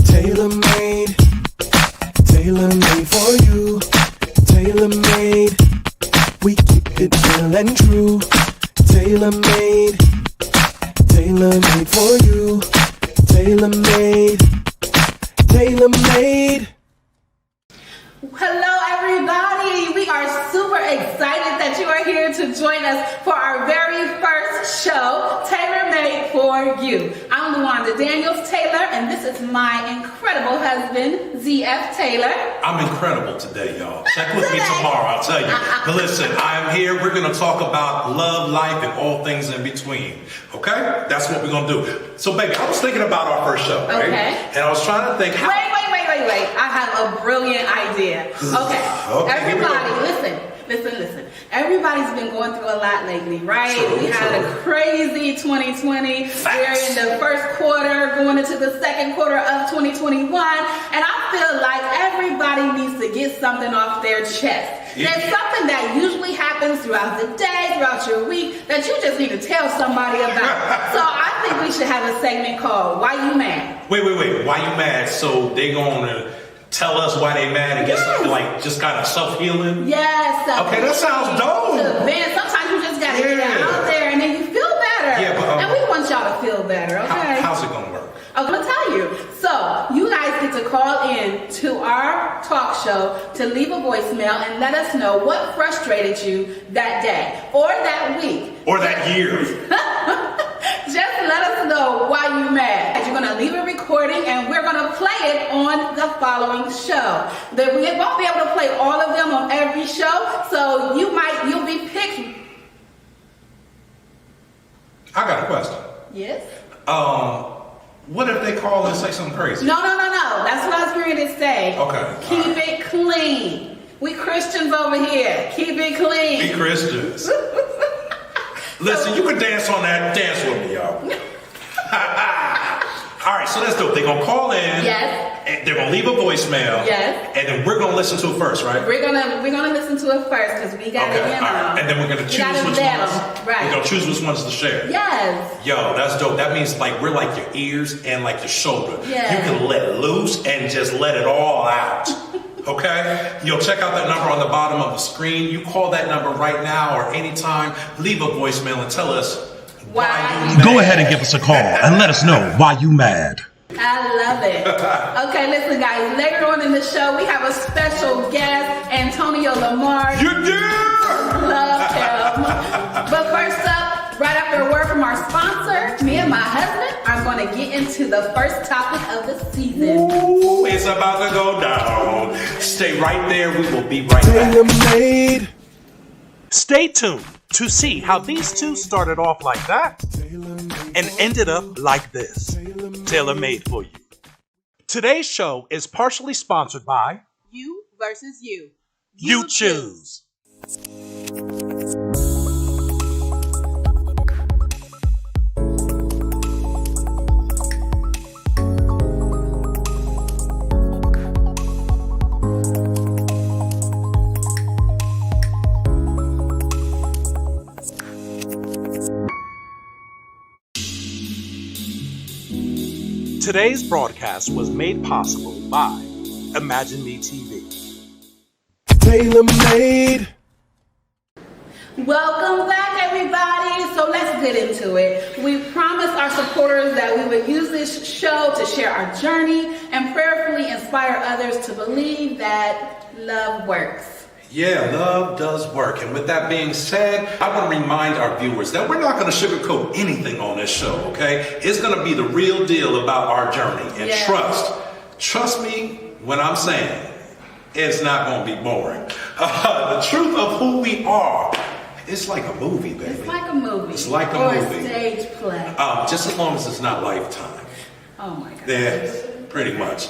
Tailor-made, tailor-made for you. Tailor-made, we keep it real and true. Tailor-made, tailor-made for you. Tailor-made, tailor-made. Hello everybody, we are super excited that you are here to join us for our very first show, Tailor Made for You. I'm Luanda Taylor, and this is my incredible husband, ZF Taylor. I'm incredible today, y'all. Check with me tomorrow, I'll tell you. But listen, I'm here, we're going to talk about love, life, and all things in between. Okay? That's what we're going to do. So baby, I was thinking about our first show, right? Okay. And I was trying to think how... Wait. I have a brilliant idea. Okay. Everybody, listen. Everybody's been going through a lot lately, right? We had a crazy 2020. Facts. We're in the first quarter, going into the second quarter of 2021. And I feel like everybody needs to get something off their chest. Yeah. There's something that usually happens throughout the day, throughout your week, that you just need to tell somebody about. So I think we should have a segment called Why You Mad? Wait. Why you mad? So they going to tell us why they mad and get something like just kind of self-healing? Yes. Okay, that sounds dope. Sometimes you just got to get out there and then you feel better. Yeah, but, and we want y'all to feel better, okay? How's it going to work? I'm going to tell you. So, you guys get to call in to our talk show to leave a voicemail and let us know what frustrated you that day or that week. Or that year. Just let us know why you mad. You're going to leave a recording and we're going to play it on the following show. We won't be able to play all of them on every show, so you'll be picked. I got a question. Yes? What if they call and say something crazy? No. That's what I was going to say. Okay. Keep it clean. We Christians over here. Keep it clean. We Christians. Listen, you can dance on that. Dance with me, y'all. All right, so let's do it. They're going to call in. Yes. And they're going to leave a voicemail. Yes. And then we're going to listen to it first, right? We're gonna listen to it first because we got to get them. And then we're going to choose which ones. Right. We're going to choose which ones to share. Yes. Yo, that's dope. That means like we're like your ears and like your shoulder. Yes. You can let it loose and just let it all out. Okay? Yo, check out that number on the bottom of the screen. You call that number right now or anytime. Leave a voicemail and tell us why you mad. Go ahead and give us a call and let us know why you mad. I love it. Okay, listen, guys. Later on in the show, we have a special guest, Antonio Lamar. You do! Love him. But first up, right after a word from our sponsor, me and my husband are going to get into the first topic of the season. Ooh, it's about to go down. Stay right there. We will be right back. Tailor-made. Stay tuned to see how these two started off like that and ended up like this. Tailor-made for you. Today's show is partially sponsored by You versus you. You Choose. Today's broadcast was made possible by Imagine Me TV. Tailor-made. Welcome back, everybody. So let's get into it. We promised our supporters that we would use this show to share our journey and prayerfully inspire others to believe that love works. Yeah, love does work. And with that being said, I want to remind our viewers that we're not going to sugarcoat anything on this show, okay? It's going to be the real deal about our journey. And trust me when I'm saying it's not going to be boring. The truth of who we are, it's like a movie, baby. It's like a movie. It's like a movie. Or a stage play. Just as long as it's not Lifetime. Oh my God. Yeah, pretty much.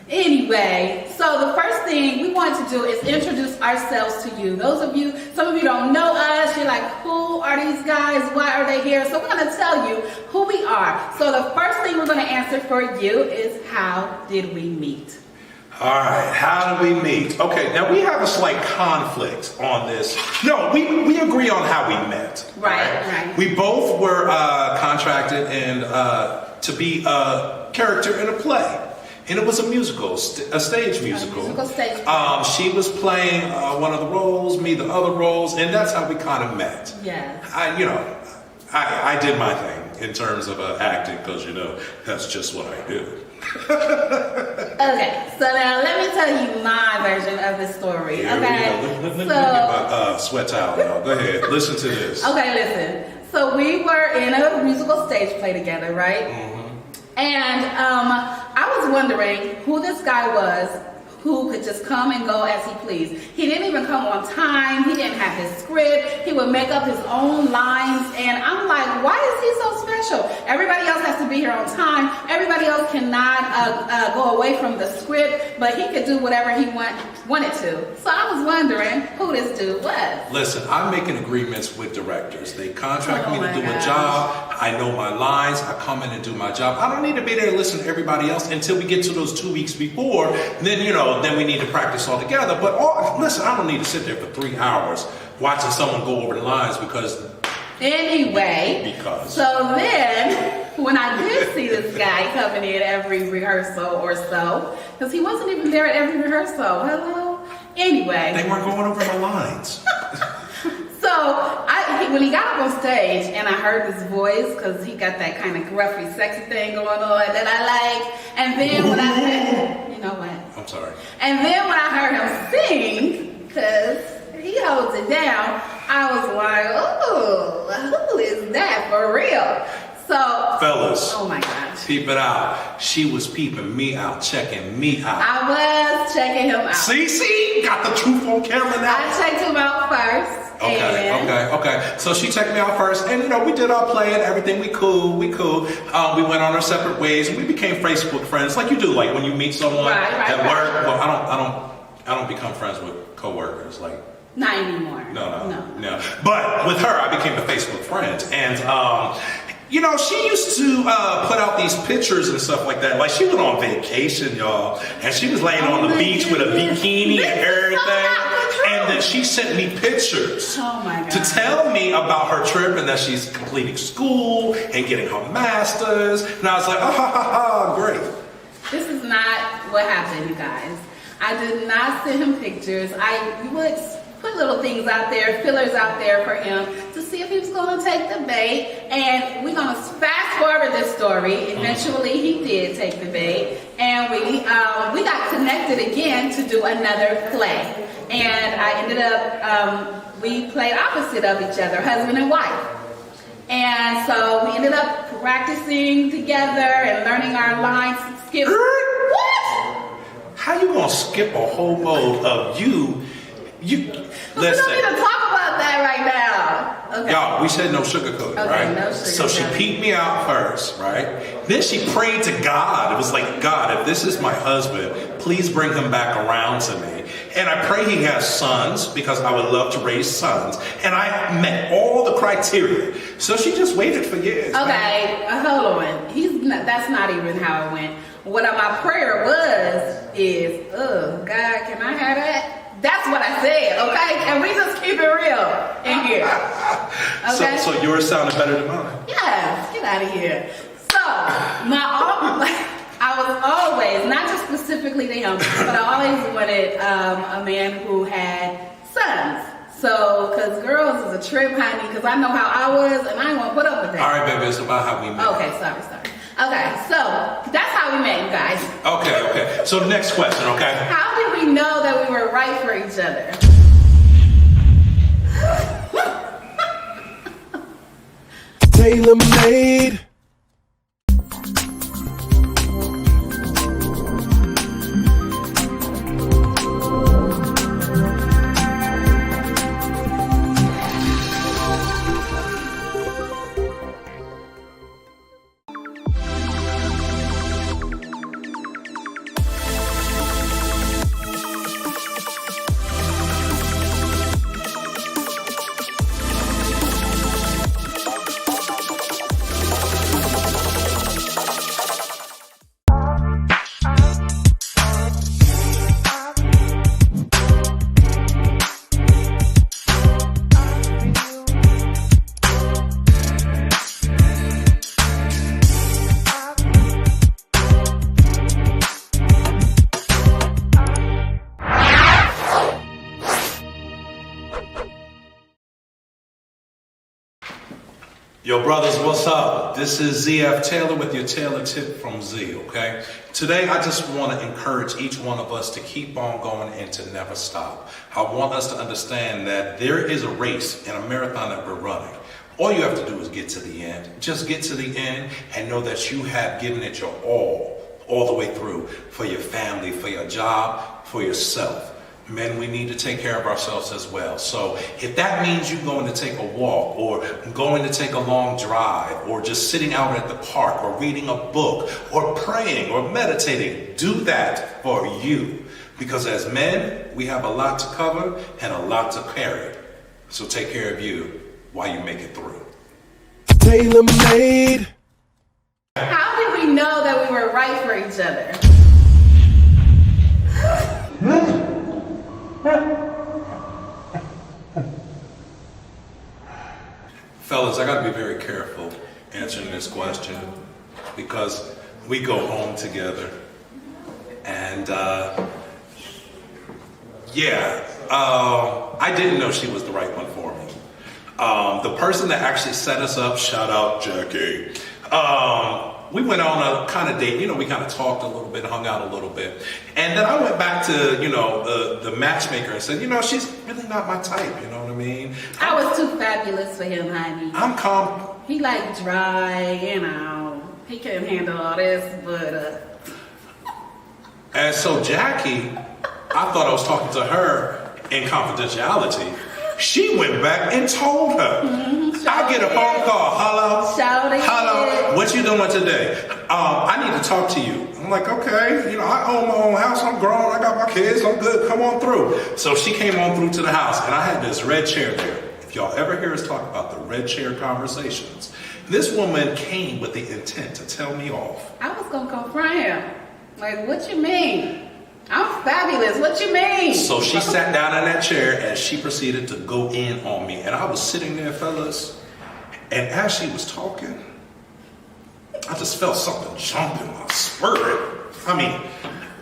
Anyway, so the first thing we want to do is introduce ourselves to you. Some of you don't know us. You're like, who are these guys? Why are they here? So we're going to tell you who we are. So the first thing we're going to answer for you is, how did we meet? All right, how did we meet? Okay, now we have a slight conflict on this. No, we agree on how we met. Right. We both were contracted and to be a character in a play. And it was a musical, a stage musical. Stage. She was playing one of the roles, me the other roles, and that's how we kind of met. Yes. I did my thing in terms of acting because, that's just what I do. Okay, so now let me tell you my version of the story. Yeah, okay, let me get my sweat towel, y'all. Go ahead, listen to this. Okay, listen. So we were in a musical stage play together, right? Mm-hmm. And I was wondering who this guy was who could just come and go as he pleased. He didn't even come on time. He didn't have his script. He would make up his own lines. And I'm like, why is he so special? Everybody else has to be here on time. Everybody else cannot go away from the script, but he could do whatever he wanted to. So I was wondering who this dude was. Listen, I'm making agreements with directors. They contract me to do a job. I know my lines. I come in and do my job. I don't need to be there to listen to everybody else until we get to those 2 weeks before. Then we need to practice all together. But listen, I don't need to sit there for 3 hours watching someone go over the lines because. So then, when I did see this guy coming in every rehearsal or so, because he wasn't even there at every rehearsal. Hello? Anyway. They weren't going over my lines. So when he got up on stage and I heard his voice, because he got that kind of gruffy, sexy thing going on that I like, and then when I, you know what? I'm sorry. And then when I heard him sing, because he holds it down, I was like, oh, who is that for real? So, fellas, oh my gosh, peep it out. She was peeping me out, checking me out. I was checking him out. See, got the truth on camera now. I checked him out first. Okay. So she checked me out first, and we did our play and everything. We cool. We went on our separate ways, and we became Facebook friends, like you do, like when you meet someone at work. Well, I don't become friends with coworkers, like. Not anymore. No. But with her, I became a Facebook friend, and she used to put out these pictures and stuff like that. Like she went on vacation, y'all, and she was laying on the beach with a bikini and everything. And then she sent me pictures to tell me about her trip and that she's completing school and getting her master's. And I was like, great. This is not what happened, you guys. I did not send him pictures. I would put little things out there, fillers out there for him to see if he was going to take the bait. And we're going to fast forward this story. Eventually, he did take the bait. And we got connected again to do another play. And I ended up, we played opposite of each other, husband and wife. And so we ended up practicing together and learning our lines, skips. What? How you going to skip a whole mode of you? Listen. We don't need to talk about that right now. Okay. Y'all, we said no sugarcoating, right? No so she peeked me out first, right? Then she prayed to God. It was like, God, if this is my husband, please bring him back around to me. And I pray he has sons because I would love to raise sons. And I met all the criteria. So she just waited for years. Okay, hold on. That's not even how it went. What my prayer is, God, can I have that? That's what I said, okay? Can we just keep it real in here? Okay? So yours sounded better than mine. Yes, get out of here. So, I was always, not just specifically to him, but I always wanted a man who had sons. So, because girls is a trip, honey, because I know how I was, and I ain't want to put up with that. All right, baby, it's about how we met. Okay, sorry. Okay, so that's how we met, you guys. Okay. So next question, okay? How did we know that we were right for each other? Tailor-made. Yo, brothers, what's up? This is ZF Taylor with your Taylor tip from Z, okay? Today, I just want to encourage each one of us to keep on going and to never stop. I want us to understand that there is a race and a marathon that we're running. All you have to do is get to the end. Just get to the end and know that you have given it your all the way through for your family, for your job, for yourself. Men, we need to take care of ourselves as well. So if that means you going to take a walk or going to take a long drive or just sitting out at the park or reading a book or praying or meditating, do that for you. Because as men, we have a lot to cover and a lot to carry. So take care of you while you make it through. Tailor made. How did we know that we were right for each other? Fellas, I gotta be very careful answering this question because we go home together. And I didn't know she was the right one for me. The person that actually set us up, shout out Jackie, we went on a kind of date, we kind of talked a little bit, hung out a little bit. And then I went back to, the matchmaker and said, she's really not my type, you know what I mean? I was too fabulous for him, honey. I'm calm. He like dry, he couldn't handle all this, but And so Jackie, I thought I was talking to her in confidentiality. She went back and told her. I get a phone call. Hello? Shouting. Hello? What you doing today? I need to talk to you. I'm like, okay. I own my own house. I'm grown. I got my kids. I'm good. Come on through. So she came on through to the house, and I had this red chair there. If y'all ever hear us talk about the red chair conversations, this woman came with the intent to tell me off. I was going to confront him. Like, what you mean? I'm fabulous. What you mean? So she sat down in that chair and she proceeded to go in on me. And I was sitting there, fellas, and as she was talking, I just felt something jump in my spirit.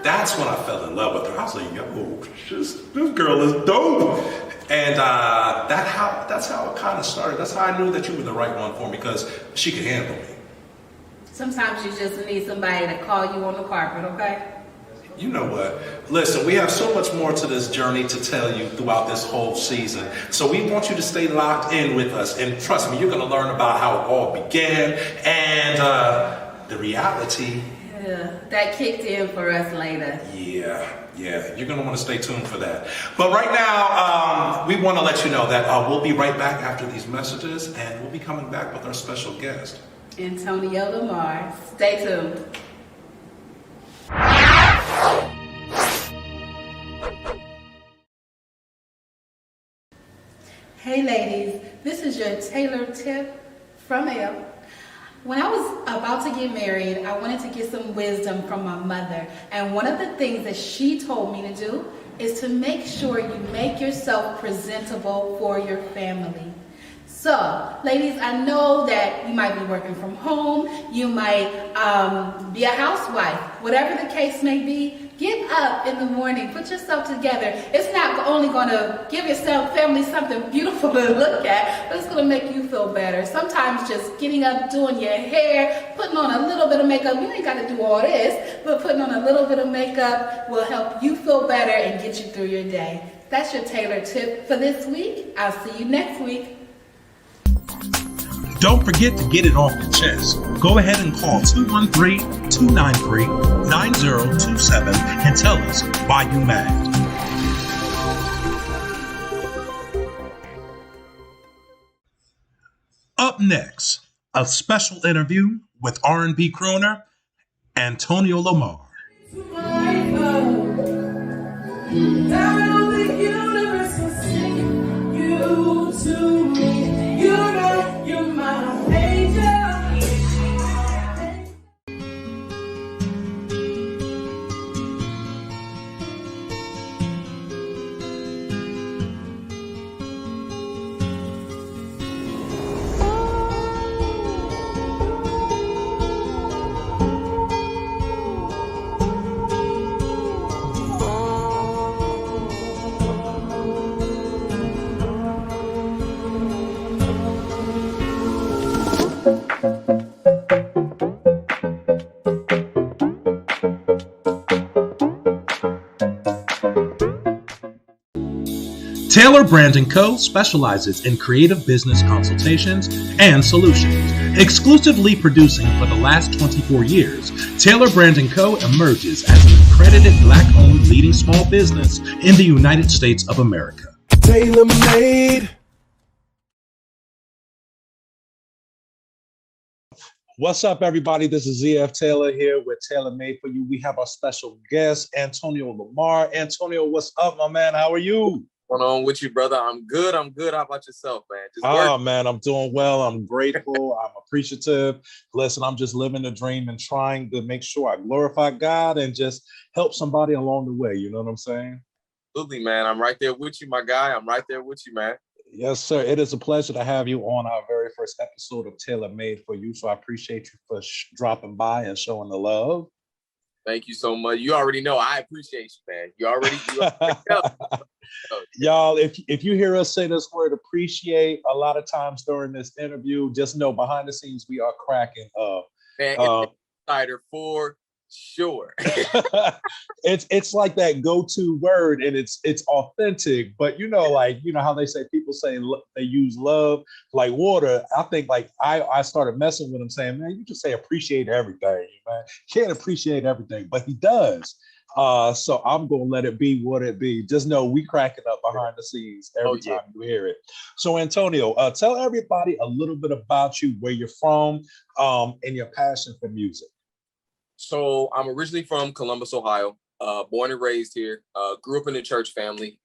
That's when I fell in love with her. I was like, yo, this girl is dope. And that's how it kind of started. That's how I knew that you were the right one for me, because she could handle me. Sometimes you just need somebody to call you on the carpet, okay? You know what? Listen, we have so much more to this journey to tell you throughout this whole season. So we want you to stay locked in with us. And trust me, you're going to learn about how it all began and the reality. Yeah, that kicked in for us later. Yeah. You're going to want to stay tuned for that. But right now, we want to let you know that we'll be right back after these messages. And we'll be coming back with our special guest, Antonio Lamar. Stay tuned. Hey ladies, this is your Taylor tip from L. When I was about to get married, I wanted to get some wisdom from my mother. And one of the things that she told me to do is to make sure you make yourself presentable for your family. So, ladies, I know that you might be working from home, you might be a housewife, whatever the case may be. Get up in the morning, put yourself together. It's not only going to give your family something beautiful to look at, but it's going to make you feel better. Sometimes just getting up, doing your hair, putting on a little bit of makeup. You ain't got to do all this, but putting on a little bit of makeup will help you feel better and get you through your day. That's your Taylor tip for this week. I'll see you next week. Don't forget to get it off the chest. Go ahead and call 213-293-9027 and tell us why you mad. Up next, a special interview with R&B crooner Antonio Lamar. Taylor Brand & Co. specializes in creative business consultations and solutions. Exclusively producing for the last 24 years, Taylor Brand & Co. emerges as an accredited Black-owned leading small business in the United States of America. Tailor made. What's up, everybody? This is ZF Taylor here with Taylor Made For You. We have our special guest, Antonio Lamar. Antonio, what's up, my man? How are you? What's going on with you, brother? I'm good. How about yourself, man? Man, I'm doing well. I'm grateful. I'm appreciative. Listen, I'm just living the dream and trying to make sure I glorify God and just help somebody along the way. You know what I'm saying? Absolutely, man. I'm right there with you, my guy. I'm right there with you, man. Yes, sir. It is a pleasure to have you on our very first episode of Taylor Made For You. So I appreciate you for dropping by and showing the love. Thank you so much. You already know I appreciate you, man. You already know. Y'all, if you hear us say this word appreciate a lot of times during this interview, just know behind the scenes we are cracking up. Man, insider for sure. It's like that go-to word, and it's authentic. But you know how they say people say they use love like water. I think like I started messing with him, saying, man, you just say appreciate everything, man. Can't appreciate everything, but he does. So I'm gonna let it be what it be. Just know we crack it up behind the scenes every time you hear it. So Antonio, tell everybody a little bit about you, where you're from, and your passion for music. So I'm originally from Columbus, Ohio. Born and raised here. Grew up in a church family.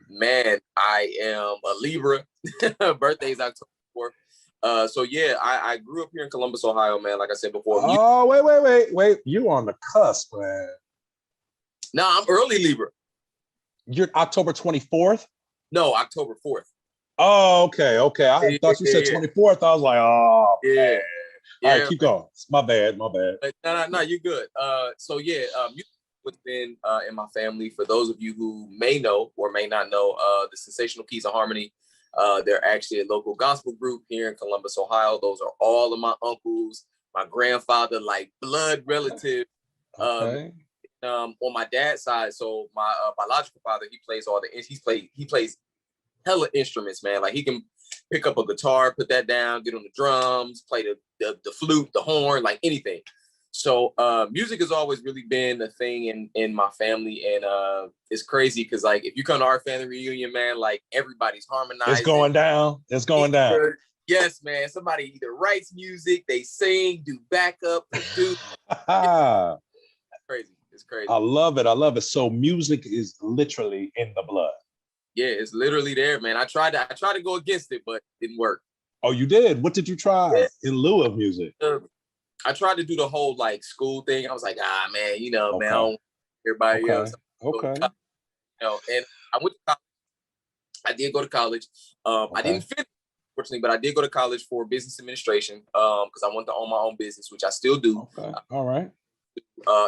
Man, I am a Libra. Birthday's October 4th. So yeah, I grew up here in Columbus, Ohio, man. Like I said before. Oh, wait. You on the cusp, man. No, I'm early Libra. You're October 24th? No, October 4th. Oh, okay. I thought you said 24th. I was like, oh, man. All right, keep going. My bad. No, you're good. So yeah, music has been in my family. For those of you who may know or may not know, the Sensational Keys of Harmony, they're actually a local gospel group here in Columbus, Ohio. Those are all of my uncles, my grandfather, like blood relative. Okay. On my dad's side, so my biological father, he plays hella instruments, man. Like he can pick up a guitar, put that down, get on the drums, play the flute, the horn, like anything. So music has always really been a thing in my family, and it's crazy because like if you come to our family reunion, man, like everybody's harmonizing. It's going down. Yes, man. Somebody either writes music, they sing, do backup, produce. Crazy. It's crazy. I love it. So music is literally in the blood. Yeah, it's literally there, man. I tried to go against it, but it didn't work. Oh, you did? What did you try in lieu of music? I tried to do the whole like school thing. I was like, man, man, everybody else. Okay. And I went to college. I did go to college. I didn't finish, unfortunately, but I did go to college for business administration because I wanted to own my own business, which I still do. Okay. All right.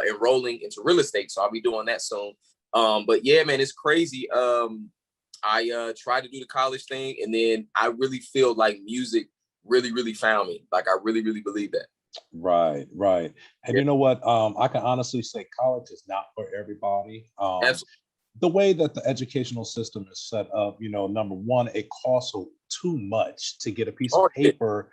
Enrolling into real estate, so I'll be doing that soon. But yeah, man, it's crazy. I tried to do the college thing, and then I really feel like music really found me. Like I really believe that. Right. And you know what? I can honestly say college is not for everybody. The way that the educational system is set up, number one, it costs too much to get a piece of paper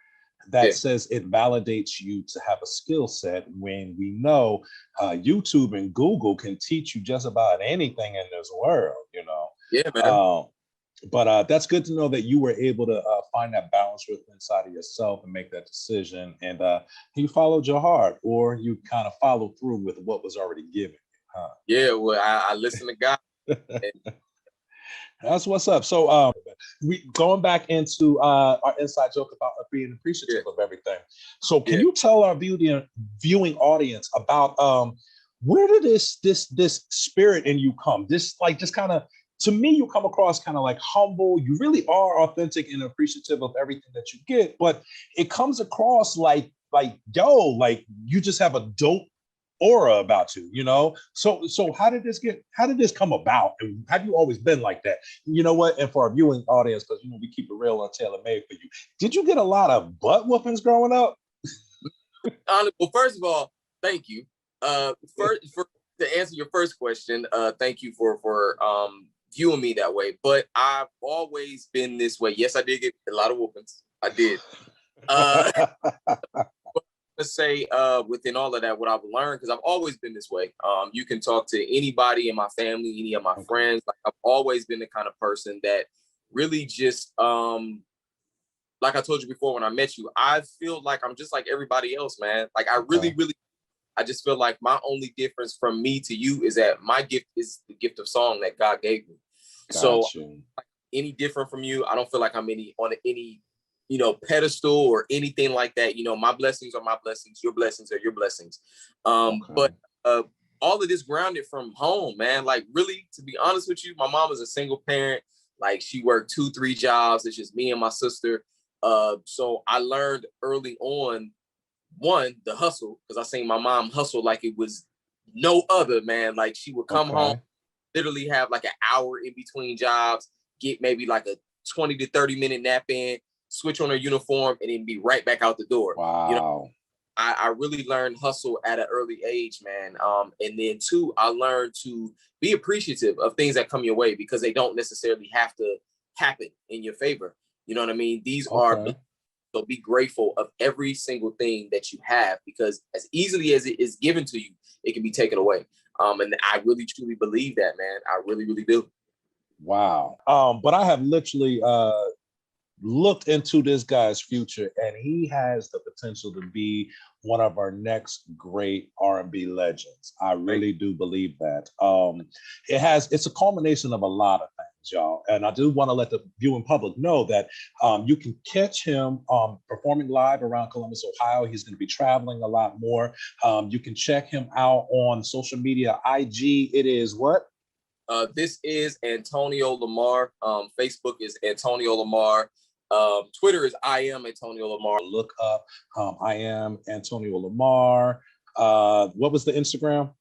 that says it validates you to have a skill set, when we know YouTube and Google can teach you just about anything in this world, Yeah, man. But that's good to know that you were able to find that balance within inside of yourself and make that decision, and you followed your heart, or you kind of followed through with what was already given. Yeah, well, I listen to God. That's what's up. So we going back into our inside joke about being appreciative of everything. So can you tell our viewing audience about where did this spirit in you come? This just kind of, to me, you come across kind of like humble. You really are authentic and appreciative of everything that you get, but it comes across like you just have a dope aura about you, So how did this come about? And have you always been like that? You know what? And for our viewing audience, because we keep it real on Taylor Made For You. Did you get a lot of butt whoopings growing up? Well, first of all, thank you. To answer your first question, thank you for viewing me that way. But I've always been this way. Yes, I did get a lot of whoopings. I did. Let's say within all of that, what I've learned, because I've always been this way. You can talk to anybody in my family, any of my friends. Like, I've always been the kind of person that really just, like I told you before when I met you, I feel like I'm just like everybody else, man. Like, I really, I just feel like my only difference from me to you is that my gift is the gift of song that God gave me. So like, any different from you, I don't feel like I'm on any, you know, pedestal or anything like that. You know, my blessings are my blessings. Your blessings are your blessings. But all of this grounded from home, man. Like, really, to be honest with you, my mom is a single parent. Like, she worked 2-3 jobs. It's just me and my sister. So I learned early on, one, the hustle, because I seen my mom hustle like it was no other, man. Like, she would come home, literally have like an hour in between jobs, get maybe like a 20 to 30 minute nap in, switch on her uniform, and then be right back out the door. Wow. You know, I really learned hustle at an early age, man. And then two, I learned to be appreciative of things that come your way, because they don't necessarily have to happen in your favor. You know what I mean? These are, so be grateful of every single thing that you have, because as easily as it is given to you, it can be taken away. And I really truly believe that, man. I really, really do. Wow. But I have literally looked into this guy's future, and he has the potential to be one of our next great R&B legends. I really do believe that. It's a culmination of a lot of things, y'all. And I do want to let the viewing public know that you can catch him performing live around Columbus, Ohio. He's going to be traveling a lot more. You can check him out on social media. IG, it is what? This is Antonio Lamar. Facebook is Antonio Lamar. Twitter is I am Antonio Lamar. Look up I am Antonio Lamar. What was the Instagram?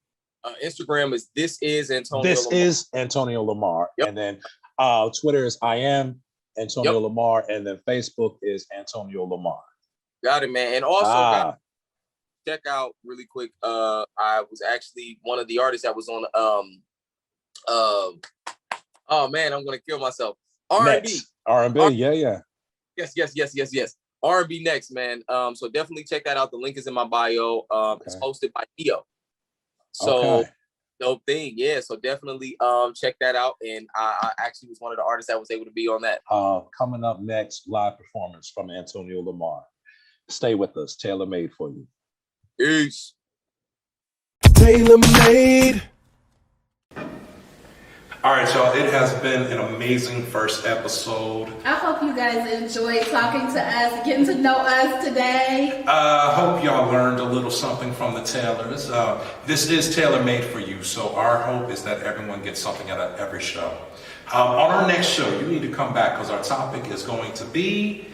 Instagram is This is Antonio This Lamar. is Antonio Lamar. Yep. And then Twitter is I am Antonio Lamar. And then Facebook is Antonio Lamar. Got it, man. And also check out really quick. I was actually one of the artists that was on oh man, I'm gonna kill myself. R&B. R&B, yeah. Yes. R&B next, man. So definitely check that out. The link is in my bio. It's hosted by Neo. So dope thing, yeah. So definitely check that out. And I actually was one of the artists that was able to be on that. Coming up next, live performance from Antonio Lamar. Stay with us. Tailor made for you. Peace. Tailor made. All right, y'all, it has been an amazing first episode. I hope you guys enjoyed talking to us, getting to know us today. I hope y'all learned a little something from the Taylors. This is Tailor Made for you, so our hope is that everyone gets something out of every show. On our next show, you need to come back, because our topic is going to be,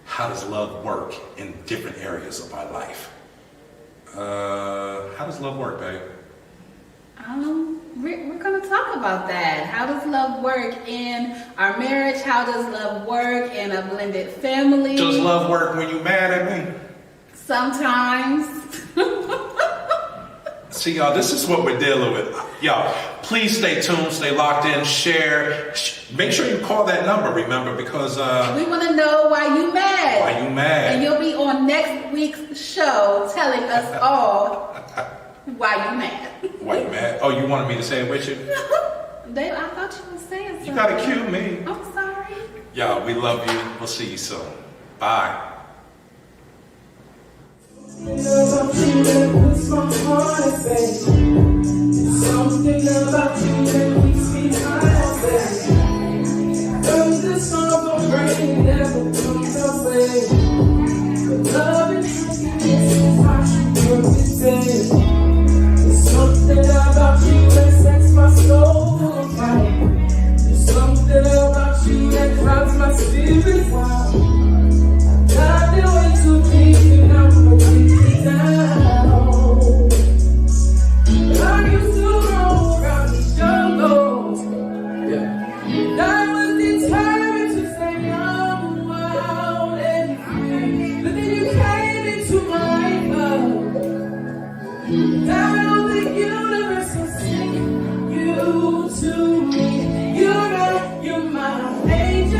how does love work in different areas of our life? How does love work, babe? We're going to talk about that. How does love work in our marriage? How does love work in a blended family? Does love work when you mad at me? Sometimes. See, y'all, this is what we're dealing with. Y'all, please stay tuned, stay locked in, share. Make sure you call that number, remember, because we want to know why you mad. Why you mad? And you'll be on next week's show telling us all why you mad. Why you mad? Oh, you wanted me to say it with you? Dave, I thought you were saying something. You gotta cue me. I'm sorry. Y'all, we love you. We'll see you soon. Bye. Something about you that keeps me high. The song of rain never comes away. But love and happiness is how she works it. There's something about you that sets my soul on fire. There's something about you that clouds my spirit wild. I got the way to please you now, but take me down. I used to roll around the jungle. Yeah. I was determined to stay young, wild, and free. But then you came into my life. Down on the universe, so sick. You you to me. You're my angel,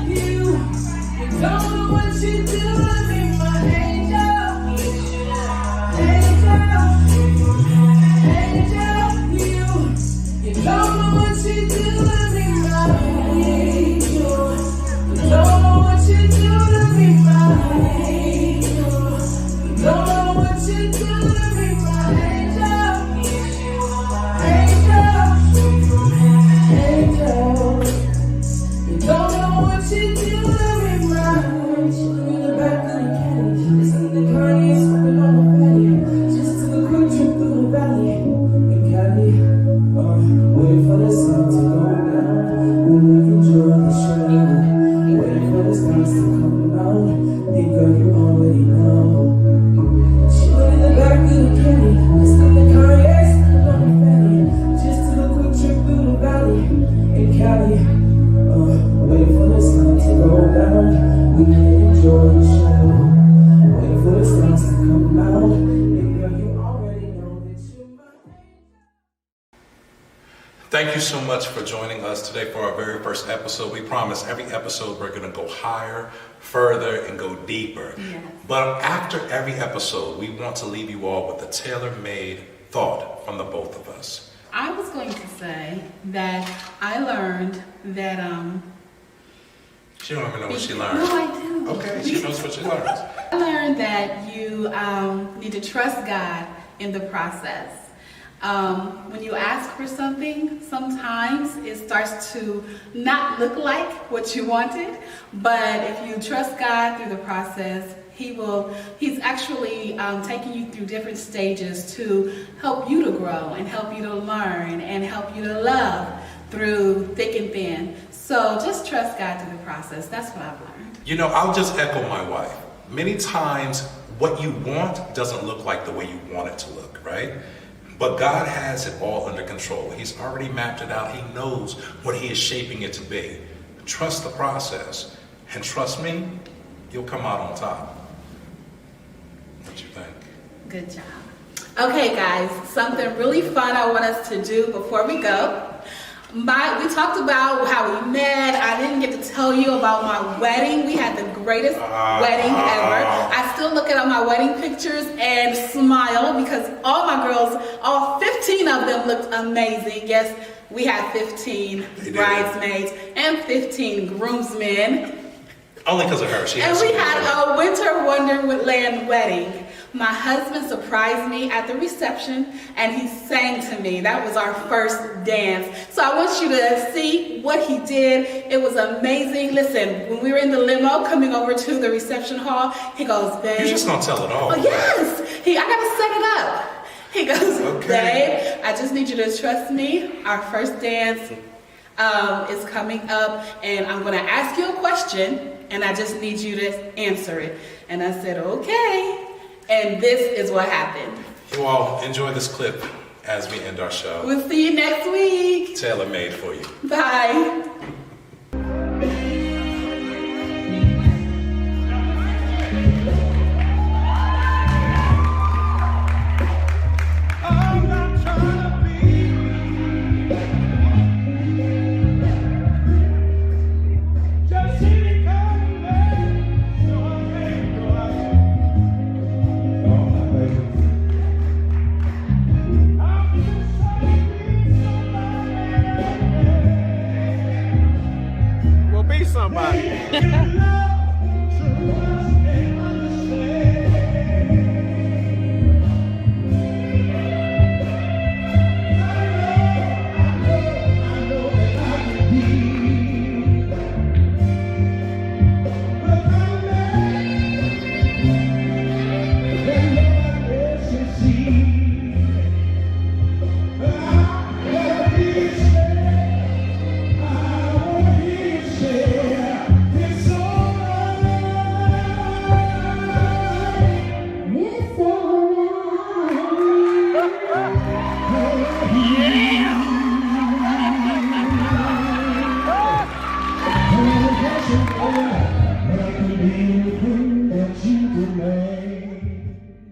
you don't know what you do to me, my angel, you don't know what you do to me, my angel, you don't know what you do to me, my angel, you don't know what you do to me, my angel, you don't know what you do to me, my angel. In the back of the candy, listen to Kanye smoking on the patio. Just took a quick trip through the valley in Cali, waiting for the sun to go down. When we enjoy the show, waiting for the stars to come out. Hey girl, you already know. She went in the back of the candy, listen to Kanye smoking on the patio. Just took a quick trip through the valley in Cali. Waiting for the sun to go down, we can enjoy the show. Waiting for the stars to come out, and girl, you already know that you're my angel. Thank you so much for joining us today for our very first episode. We promise every episode we're going to go higher, further, and go deeper. Yes. But after every episode, we want to leave you all with a tailor-made thought from the both of us. I was going to say that I learned that She don't even know what she learned. No, I do. Okay, she knows what she learned. I learned that you need to trust God in the process. When you ask for something, sometimes it starts to not look like what you wanted, but if you trust God through the process, He's actually taking you through different stages to help you to grow and help you to learn and help you to love through thick and thin. So just trust God through the process. That's what I've learned. You know, I'll just echo my wife. Many times what you want doesn't look like the way you want it to look, right? But God has it all under control. He's already mapped it out. He knows what He is shaping it to be. Trust the process. And trust me, you'll come out on top. What you think? Good job. Okay, guys, something really fun I want us to do before we go. We talked about how we met. I didn't get to tell you about my wedding. We had the greatest wedding ever. I still look at all my wedding pictures and smile because all my girls, all 15 of them looked amazing. Yes, we had 15 bridesmaids and 15 groomsmen. Only because of her. And we had a Winter Wonderland wedding. My husband surprised me at the reception and he sang to me. That was our first dance. So I want you to see what he did. It was amazing. Listen, when we were in the limo coming over to the reception hall, he goes, babe. You're just going to tell it all. Oh, yes. I got to set it up. He goes, babe, I just need you to trust me. Our first dance is coming up and I'm going to ask you a question and I just need you to answer it. And I said, okay. And this is what happened. You all enjoy this clip as we end our show. We'll see you next week. Tailor-made for you. Bye. Yeah.